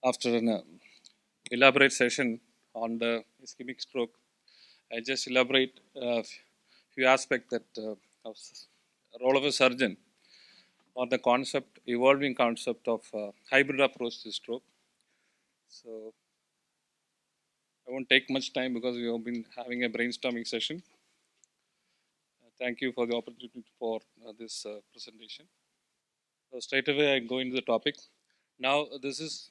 After an elaborate session on the ischemic stroke, I just elaborate a few aspects that of role of a surgeon or the concept, evolving concept of hybrid approach to stroke. So I won't take much time because we have been having a brainstorming session. Thank you for the opportunity for this presentation. So straight away I go into the topic. Now this is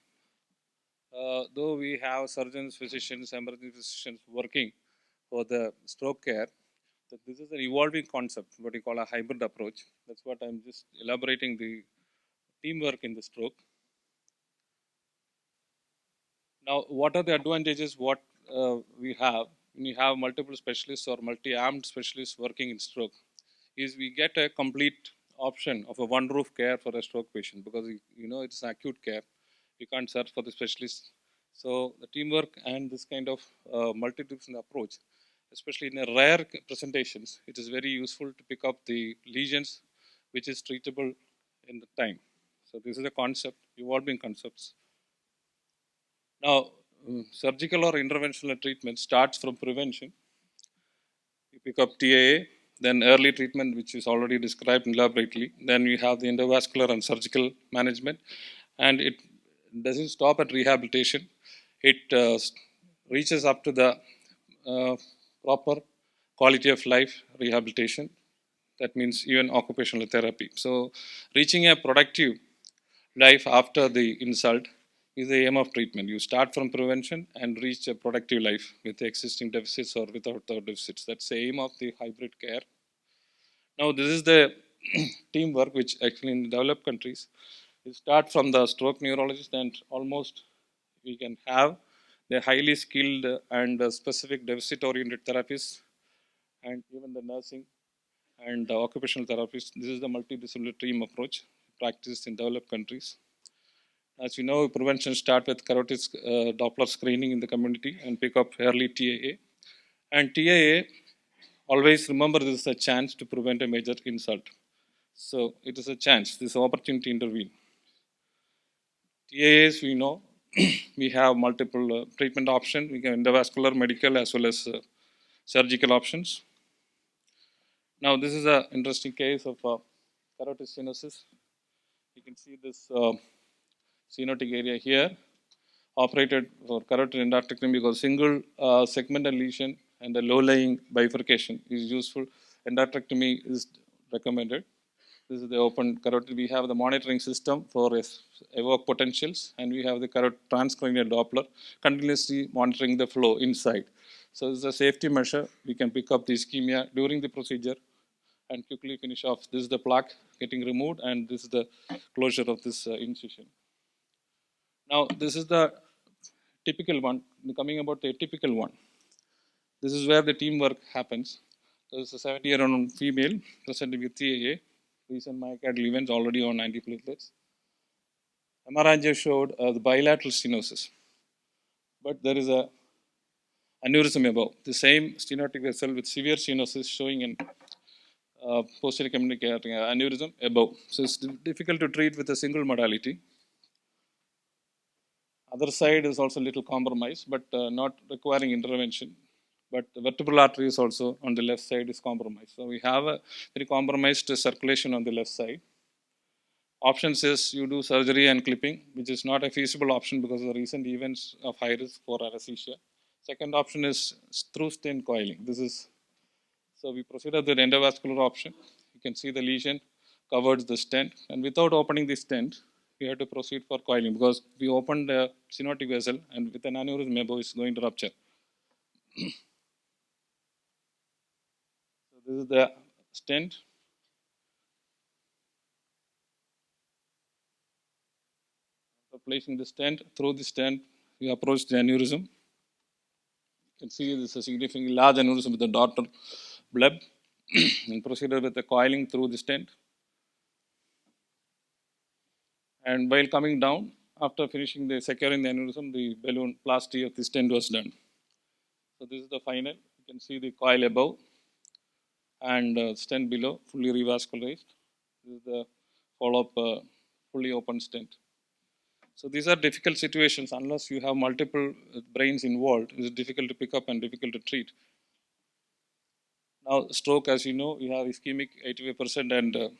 though we have surgeons, physicians, emergency physicians working for the stroke care, that this is an evolving concept, what you call a hybrid approach. That's what I'm just elaborating the teamwork in the stroke. Now, what are the advantages? What we have when you have multiple specialists or multi-armed specialists working in stroke is we get a complete option of a one roof care for a stroke patient because it's an acute care. You can't search for the specialist. So the teamwork and this kind of multidisciplinary approach, especially in a rare presentations, it is very useful to pick up the lesions which is treatable in the time. So this is a concept, evolving concepts. Now, surgical or interventional treatment starts from prevention. You pick up TAA, then early treatment, which is already described elaborately. Then we have the endovascular and surgical management, and it doesn't stop at rehabilitation. It reaches up to the proper quality of life rehabilitation. That means even occupational therapy. So, reaching a productive life after the insult is the aim of treatment. You start from prevention and reach a productive life with existing deficits or without the deficits. That's the aim of the hybrid care. Now, this is the teamwork which actually in the developed countries, you start from the stroke neurologist and almost we can have the highly skilled and specific deficit oriented therapists and even the nursing and occupational therapists. This is the multidisciplinary team approach practiced in developed countries. As you know, prevention start with carotid Doppler screening in the community and pick up early TAA. And TAA, always remember this is a chance to prevent a major insult. So it is a chance, this opportunity to intervene. TAAs, we know, we have multiple treatment options. We can endovascular, medical, as well as surgical options. Now, this is an interesting case of carotid stenosis. You can see this stenotic area here, operated for carotid endarterectomy because single segmental lesion and the low-lying bifurcation is useful. Endarterectomy is recommended. This is the open carotid. We have the monitoring system for evoke potentials, and we have the carotid transcranial Doppler continuously monitoring the flow inside. So this is a safety measure. We can pick up the ischemia during the procedure and quickly finish off. This is the plaque getting removed, and this is the closure of this incision. Now, this is the typical one. Coming about the atypical one, this is where the teamwork happens. This is a 70-year-old female presenting with TAA, recent myocardial events already on 90 platelets. MRI showed the bilateral stenosis, but there is a aneurysm above. The same stenotic vessel with severe stenosis showing an posterior communicating aneurysm above. So it's difficult to treat with a single modality. Other side is also a little compromised, but not requiring intervention. But the vertebral artery is also on the left side is compromised. So we have a very compromised circulation on the left side. Options is you do surgery and clipping, which is not a feasible option because of the recent events of high risk for anesthesia. Second option is through stent coiling. This is so we proceeded with the endovascular option. You can see the lesion covers the stent, and without opening the stent, we have to proceed for coiling because we opened the stenotic vessel, and with an aneurysm above, it's going to rupture. So this is the stent. So placing the stent, through the stent, we approach the aneurysm. You can see this is a significantly large aneurysm with the daughter bleb and proceeded with the coiling through the stent. And while coming down, after finishing the securing the aneurysm, the balloon plasty of the stent was done. So this is the final. You can see the coil above and stent below, fully revascularized. This is the follow-up fully open stent. So these are difficult situations. Unless you have multiple brains involved, it's difficult to pick up and difficult to treat. Now, stroke, as you know, you have ischemic 85% and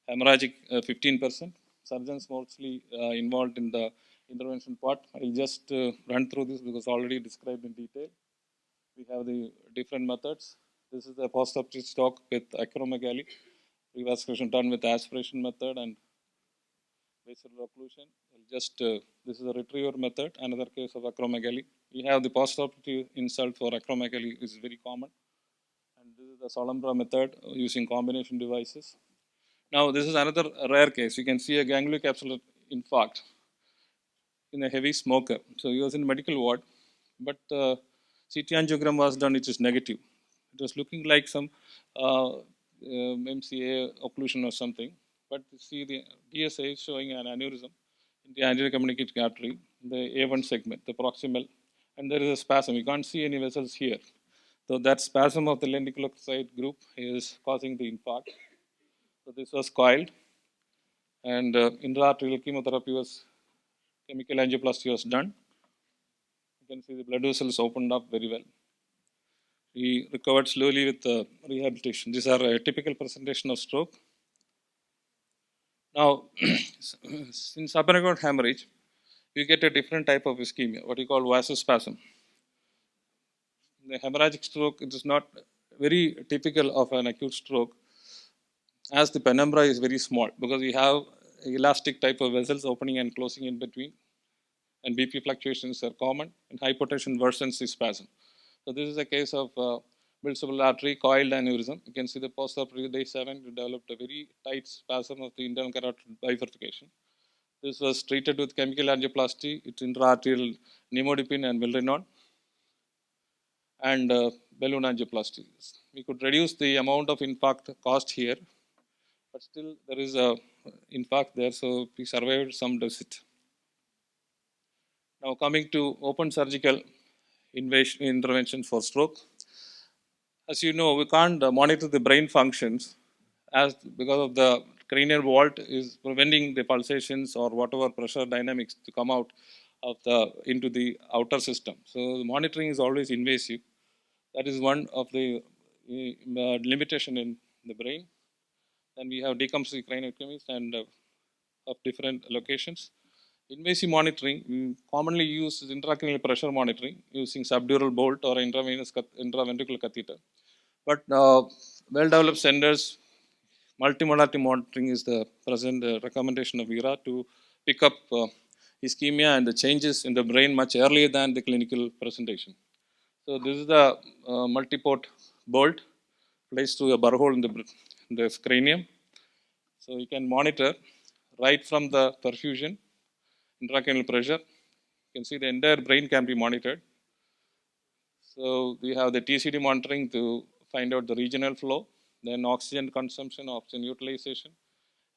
hemorrhagic 15%. Surgeons mostly involved in the intervention part. I'll just run through this because already described in detail. We have the different methods. This is the post-operative stroke with acromegaly. Revascularization done with aspiration method and visceral occlusion. This is a retriever method, another case of acromegaly. We have the post-operative insult for acromegaly, which is very common. And this is the Solembra method using combination devices. Now, this is another rare case. You can see a gangliocapsular infarct in a heavy smoker. So he was in medical ward, but CT angiogram was done, which is negative. It was looking like some MCA occlusion or something, but you see the DSA is showing an aneurysm in the anterior communicating artery, the A1 segment, the proximal, and there is a spasm. You can't see any vessels here. So that spasm of the lenticular group is causing the infarct. So this was coiled, and intraarterial chemotherapy was, chemical angioplasty was done. You can see the blood vessels opened up very well. He recovered slowly with rehabilitation. These are a typical presentation of stroke. Now, in subarachnoid hemorrhage, you get a different type of ischemia, what you call vasospasm. The hemorrhagic stroke, it is not very typical of an acute stroke, as the penumbra is very small because we have elastic type of vessels opening and closing in between, and BP fluctuations are common, and hypotension worsens the spasm. So this is a case of multiple artery coiled aneurysm. You can see the post-operative day 7, you developed a very tight spasm of the internal carotid bifurcation. This was treated with chemical angioplasty, it's intraarterial nimodipine and milrinone, and balloon angioplasty. We could reduce the amount of infarct caused here, but still there is a infarct there, so we survived some deficit. Now coming to open surgical intervention for stroke. As you know, we can't monitor the brain functions as because of the cranial vault is preventing the pulsations or whatever pressure dynamics to come out of the into the outer system. So the monitoring is always invasive. That is one of the limitation in the brain. Then we have decompensated craniotomies and of different locations. Invasive monitoring, we commonly use intracranial pressure monitoring using subdural bolt or intraventricular catheter. But well-developed centers, multimodality monitoring is the present recommendation of ERA to pick up ischemia and the changes in the brain much earlier than the clinical presentation. So this is the multiport bolt placed through a burr hole in the cranium. So you can monitor right from the perfusion, intracranial pressure. You can see the entire brain can be monitored. So we have the TCD monitoring to find out the regional flow, then oxygen consumption, oxygen utilization,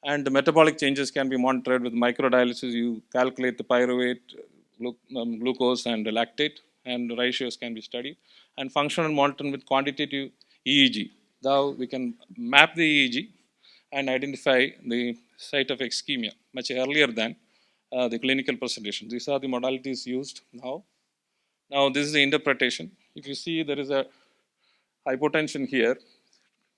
and the metabolic changes can be monitored with microdialysis. You calculate the pyruvate, glucose, and the lactate, and the ratios can be studied. And functional monitoring with quantitative EEG. Now we can map the EEG and identify the site of ischemia much earlier than the clinical presentation. These are the modalities used now. Now this is the interpretation. If you see there is a hypotension here,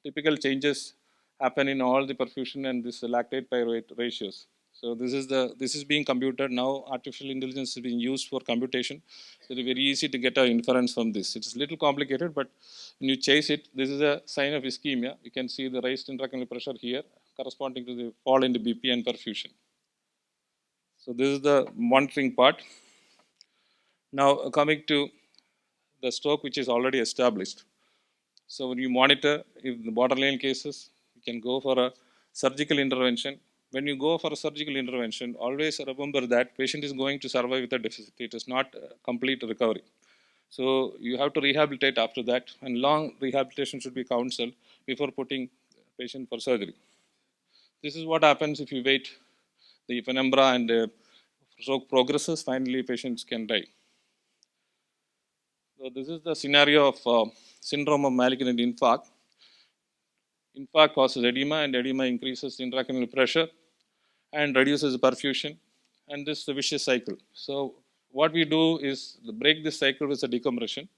typical changes happen in all the perfusion and this lactate pyruvate ratios. So this is being computed now. Artificial intelligence is being used for computation. So it's very easy to get an inference from this. It's a little complicated, but when you chase it, this is a sign of ischemia. You can see the raised intracranial pressure here, corresponding to the fall in the BP and perfusion. So this is the monitoring part. Now coming to the stroke, which is already established. So when you monitor, if the borderline cases, you can go for a surgical intervention. When you go for a surgical intervention, always remember that patient is going to survive with a deficit. It is not a complete recovery. So you have to rehabilitate after that, and long rehabilitation should be counseled before putting patient for surgery. This is what happens if you wait the penumbra and stroke progresses. Finally, patients can die. So this is the scenario of syndrome of malignant infarct. Infarct causes edema, and edema increases intracranial pressure and reduces perfusion and this is the vicious cycle. So what we do is break this cycle with a decompression.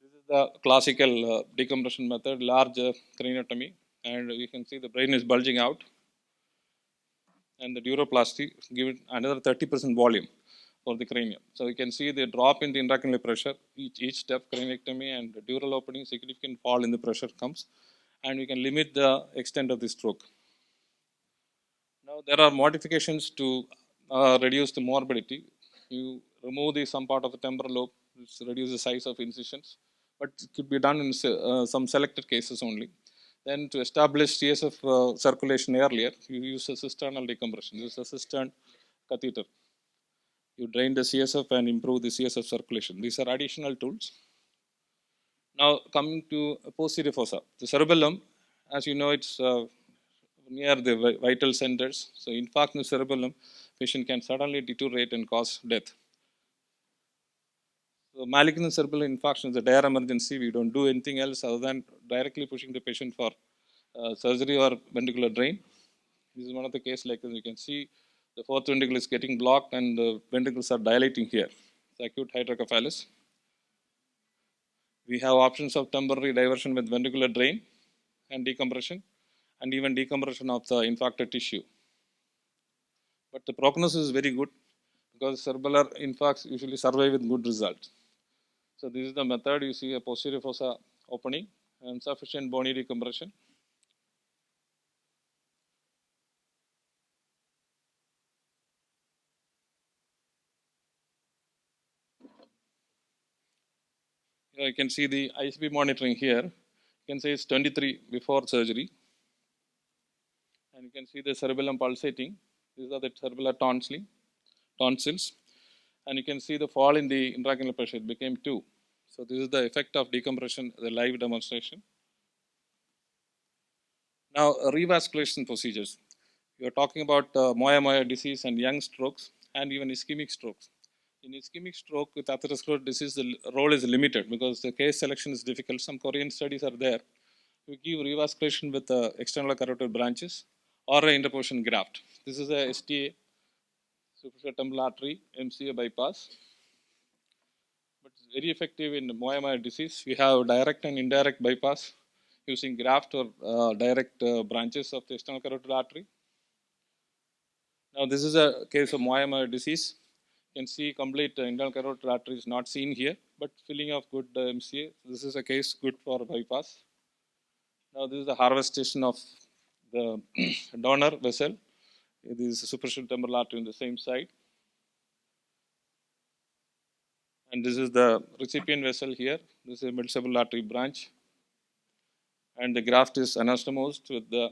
This is the classical decompression method, large craniotomy, and you can see the brain is bulging out, and the duroplasty give it another 30% volume for the cranium. So you can see the drop in the intracranial pressure, each step craniectomy and the dural opening, significant fall in the pressure comes, and we can limit the extent of the stroke. Now there are modifications to reduce the morbidity. You remove the some part of the temporal lobe, which reduce the size of incisions, but it could be done in some selected cases only. Then to establish CSF circulation earlier, you use a cisternal decompression. This is a cistern catheter. You drain the CSF and improve the CSF circulation. These are additional tools. Now coming to posterior fossa, the cerebellum, as you know, it's near the vital centers. So infarct in the cerebellum, patient can suddenly deteriorate and cause death. So malignant cerebral infarction is a dire emergency. We don't do anything else other than directly pushing the patient for surgery or ventricular drain. This is one of the cases like this. You can see the fourth ventricle is getting blocked and the ventricles are dilating here. It's acute hydrocephalus. We have options of temporary diversion with ventricular drain and decompression, and even decompression of the infarcted tissue. But the prognosis is very good because cerebellar infarcts usually survive with good results. So this is the method. You see a posterior fossa opening and sufficient bony decompression. You can see the ICP monitoring here. You can say it's 23 before surgery. And you can see the cerebellum pulsating. These are the cerebellar tonsils. And you can see the fall in the intracranial pressure. It became 2. So this is the effect of decompression, the live demonstration. Now, revascularization procedures. We are talking about moya disease and young strokes and even ischemic strokes. In ischemic stroke with atherosclerotic disease, the role is limited because the case selection is difficult. Some Korean studies are there. We give revascularization with external carotid branches or an interposition graft. This is a STA, superficial temporal artery, MCA bypass. But it's very effective in moya disease. We have direct and indirect bypass using graft or direct branches of the external carotid artery. Now this is a case of moya disease. You can see complete internal carotid artery is not seen here, but filling of good MCA. This is a case good for bypass. Now this is the harvestation of the donor vessel. This is a superficial temporal artery on the same side. And this is the recipient vessel here. This is a mid-cerebral artery branch. And the graft is anastomosed with the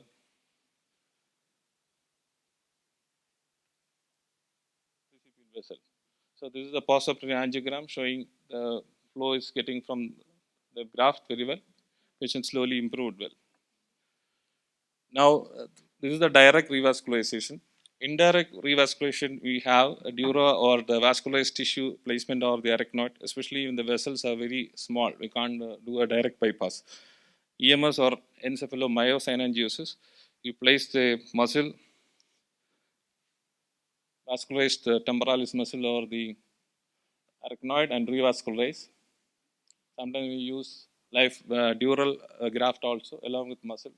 recipient vessel. So this is the post-operative angiogram showing the flow is getting from the graft very well. Patient slowly improved well. Now, this is the direct revascularization. Indirect revascularization, we have a dura or the vascularized tissue placement or the arachnoid, especially when the vessels are very small. We can't do a direct bypass. EMS or encephalomyosynangiosis, you place the muscle, vascularized temporalis muscle or the arachnoid and revascularize. Sometimes we use live dural graft also along with muscle.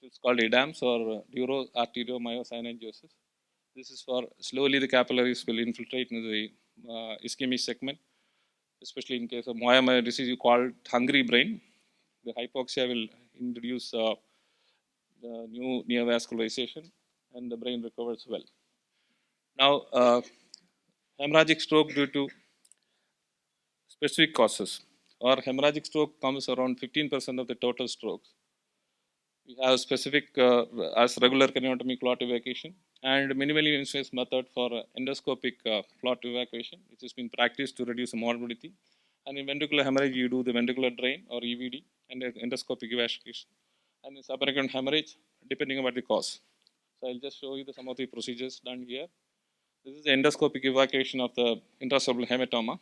It is called EDAMS or duro-arteriomyosynangiosis. This is for slowly the capillaries will infiltrate into the ischemic segment, especially in case of moya disease, you call it hungry brain. The hypoxia will introduce the new neovascularization and the brain recovers well. Now, hemorrhagic stroke due to specific causes or hemorrhagic stroke comes around 15% of the total strokes. We have specific as regular craniotomy clot evacuation and minimally invasive method for endoscopic clot evacuation, which has been practiced to reduce morbidity. And in ventricular hemorrhage, you do the ventricular drain or EVD and endoscopic evacuation. And in subarachnoid hemorrhage, depending on the cause. So I'll just show you some of the procedures done here. This is the endoscopic evacuation of the intracerebral hematoma.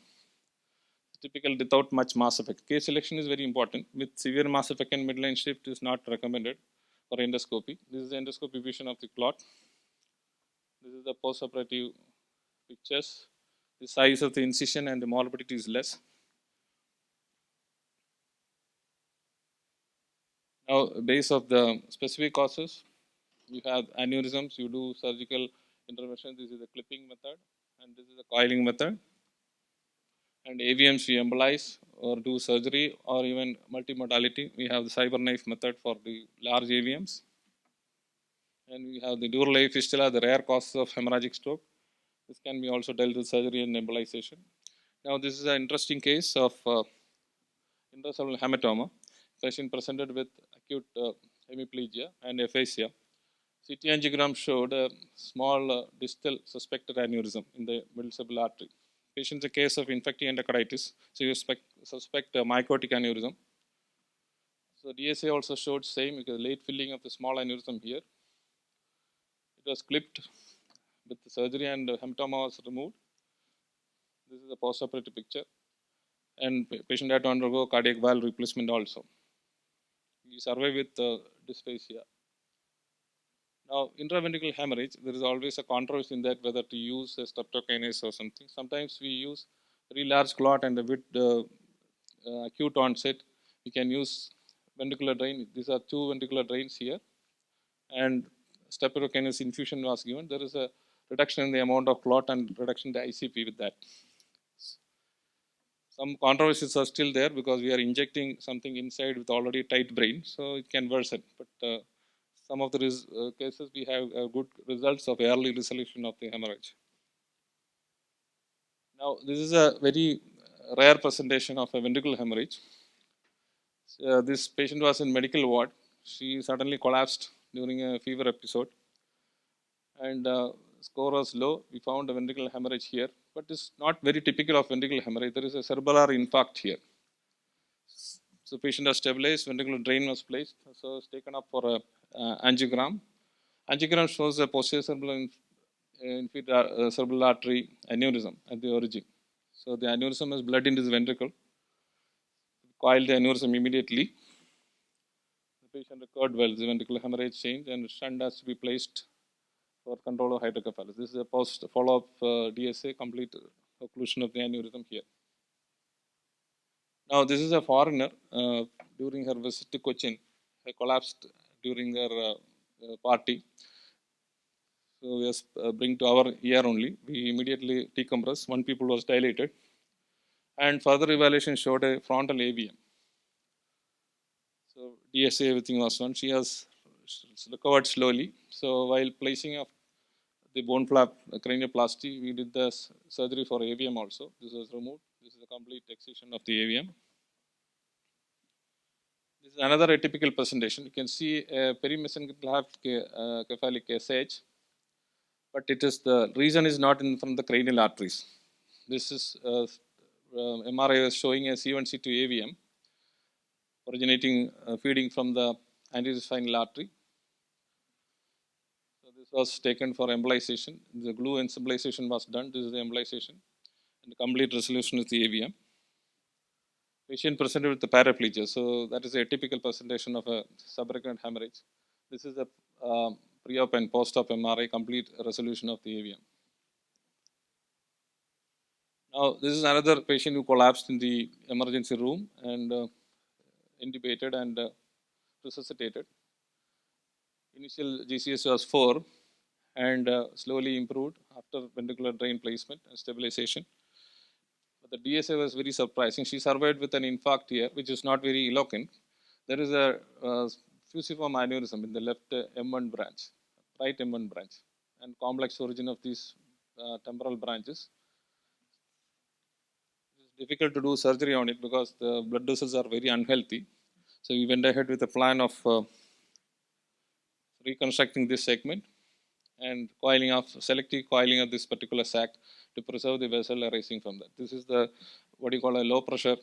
Typical without much mass effect. Case selection is very important. With severe mass effect and midline shift is not recommended. for endoscopy. This is the endoscopy vision of the clot. This is the postoperative pictures. The size of the incision and the morbidity is less. Now, base of the specific causes, you have aneurysms, you do surgical intervention. This is the clipping method, and this is the coiling method. And AVMs, you embolize or do surgery or even multimodality. We have the cyberknife method for the large AVMs. And we have the dura fistula, the rare causes of hemorrhagic stroke. This can be also dealt with surgery and embolization. Now, this is an interesting case of intracerebral hematoma. Patient presented with acute hemiplegia and aphasia. CT angiogram showed a small distal suspected aneurysm in the middle cerebral artery. Patient is a case of infective endocarditis, so you suspect a mycotic aneurysm. So DSA also showed same because late filling of the small aneurysm here. It was clipped with the surgery and the hematoma was removed. This is a postoperative picture. And patient had to undergo cardiac valve replacement also. He survived with dysphagia. Now, intraventricular hemorrhage, there is always a controversy in that whether to use a streptokinase or something. Sometimes we use very large clot and with acute onset, we can use ventricular drain. These are two ventricular drains here, and streptokinase infusion was given. There is a reduction in the amount of clot and reduction in the ICP with that. Some controversies are still there because we are injecting something inside with already tight brain, so it can worsen. But some of the cases we have good results of early resolution of the hemorrhage. Now, this is a very rare presentation of a ventricular hemorrhage. This patient was in medical ward. She suddenly collapsed during a fever episode, and score was low. We found a ventricular hemorrhage here, but it's not very typical of ventricular hemorrhage. There is a cerebellar infarct here. So patient was stabilized, ventricular drain was placed, so it's taken up for a angiogram. Angiogram shows a posterior cerebral inferior cerebral artery aneurysm at the origin. So the aneurysm has blood into the ventricle. Coiled the aneurysm immediately. The patient recovered well. The ventricular hemorrhage changed and shunt has to be placed for control of hydrocephalus. This is a post follow-up DSA, complete occlusion of the aneurysm here. Now, this is a foreigner during her visit to Cochin. She collapsed during her party. So we just bring to our ER only. We immediately decompress. One pupil was dilated. And further evaluation showed a frontal AVM. So DSA, everything was done. She has recovered slowly. So while placing of the bone flap cranioplasty, we did the surgery for AVM also. This was removed. This is a complete excision of the AVM. This is another atypical presentation. You can see a perimesencephalic cephalic SH, but it is the reason is not in from the cranial arteries. This is MRI is showing a C1 C2 AVM originating feeding from the anterior spinal artery. So this was taken for embolization. The glue embolization was done. This is the embolization, and the complete resolution is the AVM. Patient presented with the paraplegia. So that is a typical presentation of a subrecurrent hemorrhage. This is a pre-op and post-op MRI, complete resolution of the AVM. Now, this is another patient who collapsed in the emergency room and intubated and resuscitated. Initial GCS was 4 and slowly improved after ventricular drain placement and stabilization. But the DSA was very surprising. She survived with an infarct here, which is not very eloquent. There is a fusiform aneurysm in the left M1 branch, right M1 branch, and complex origin of these temporal branches. It's difficult to do surgery on it because the blood vessels are very unhealthy. So we went ahead with a plan of reconstructing this segment and selective coiling of this particular sac to preserve the vessel arising from that. This is the what you call a low pressure,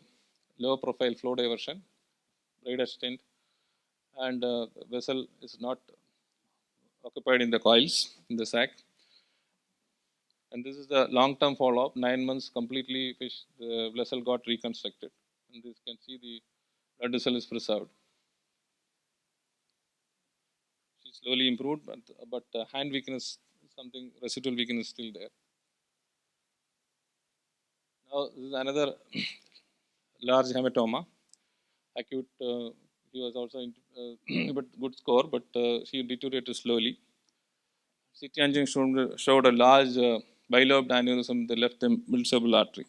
low profile flow diversion, braided stent, and vessel is not occupied in the coils in the sac. And this is the long-term follow-up, 9 months completely, the vessel got reconstructed. And this can see the blood vessel is preserved. slowly improved, but hand weakness, something residual weakness is still there. Now this is another large hematoma, acute. He was also but good score, but he deteriorated slowly. CT angiogram showed a large bilobed aneurysm in the left mid-cerebral artery.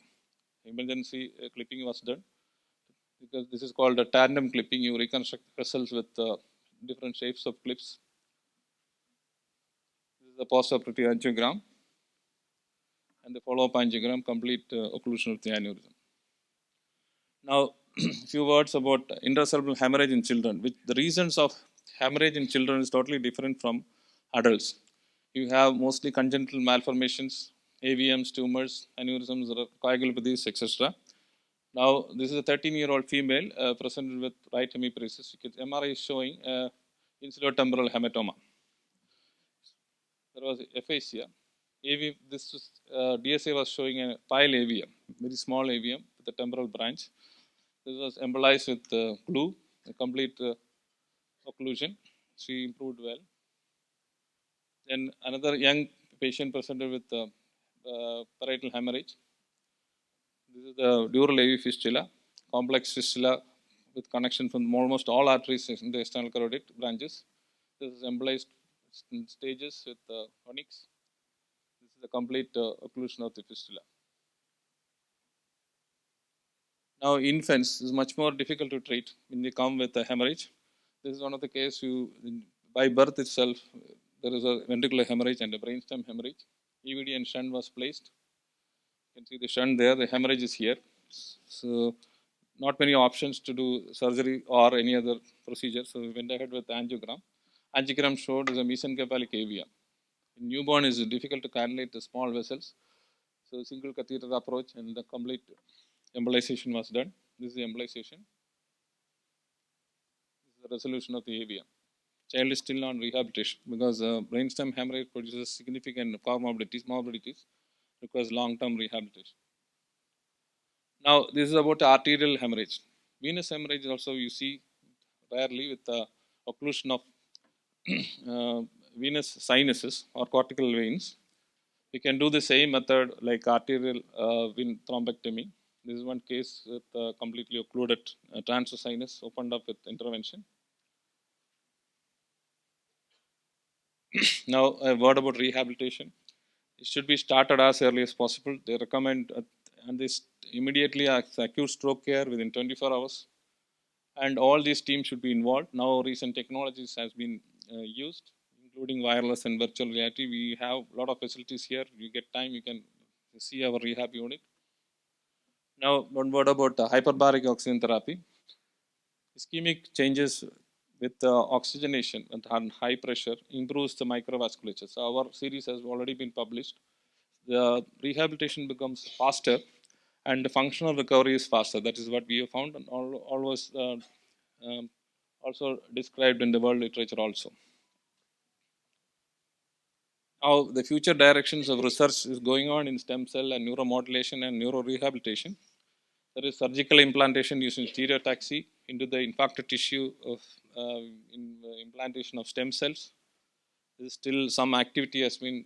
Emergency clipping was done because this is called a tandem clipping. You reconstruct vessels with different shapes of clips. This is the post-operative angiogram and the follow-up angiogram, complete occlusion of the aneurysm. Now, few words about intracerebral hemorrhage in children. Which the reasons of hemorrhage in children is totally different from adults. You have mostly congenital malformations, AVMs, tumors, aneurysms, coagulopathies, etc. Now, this is a 13-year-old female presented with right hemiparesis. MRI is showing insulotemporal hematoma. There was aphasia. DSA was showing a pile AVM, very small AVM with a temporal branch. This was embolized with glue, a complete occlusion. She improved well. Then another young patient presented with parietal hemorrhage. This is the dural AV fistula, complex fistula with connection from almost all arteries in the external carotid branches. This is embolized in stages with onyx. This is the complete occlusion of the fistula. Now, infants is much more difficult to treat when they come with a hemorrhage. This is one of the cases by birth itself, there is a ventricular hemorrhage and a brainstem hemorrhage. EVD and shunt was placed. You can see the shunt there, the hemorrhage is here. So, not many options to do surgery or any other procedure. So, we went ahead with angiogram. Angiogram showed is a mesencephalic AVM. In newborn, it is difficult to cannulate the small vessels. So, single catheter approach and the complete embolization was done. This is the embolization. This is the resolution of the AVM. Child is still on rehabilitation because brainstem hemorrhage produces significant morbidities, requires long-term rehabilitation. Now, this is about arterial hemorrhage. Venous hemorrhage also you see rarely with the occlusion of venous sinuses or cortical veins. We can do the same method like arterial vein thrombectomy. This is one case with completely occluded transverse sinus opened up with intervention. Now, a word about rehabilitation. It should be started as early as possible. They recommend and this immediately acute stroke care within 24 hours. And all these teams should be involved. Now, recent technologies has been used, including wireless and virtual reality. We have a lot of facilities here. You get time, you can see our rehab unit. Now, one word about hyperbaric oxygen therapy. Ischemic changes with oxygenation and high pressure improves the microvasculature. So our series has already been published. The rehabilitation becomes faster and the functional recovery is faster. That is what we have found and always also described in the world literature also. Now the future directions of research is going on in stem cell and neuromodulation and neurorehabilitation. There is surgical implantation using stereotaxy into the infarcted tissue of implantation of stem cells. There is still some activity has been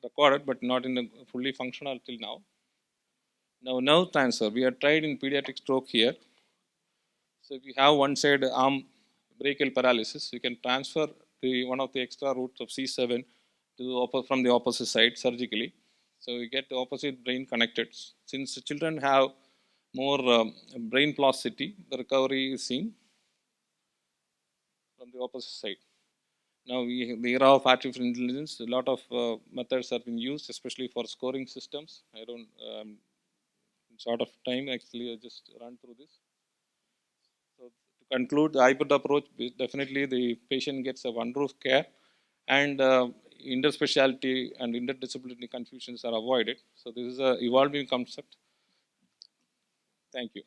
recorded, but not in the fully functional till now. Now, nerve transfer. We have tried in pediatric stroke here. So, if you have one side arm brachial paralysis, you can transfer one of the extra roots of C7 from the opposite side surgically. So, you get the opposite brain connected. Since the children have more brain plasticity, the recovery is seen from the opposite side. Now, the era of artificial intelligence, a lot of methods have been used, especially for scoring systems. I don't, short of time, actually, I just run through this. So, to conclude, the hybrid approach, definitely the patient gets a one-roof care and interspecialty and interdisciplinary confusions are avoided. So, this is a evolving concept. Thank you.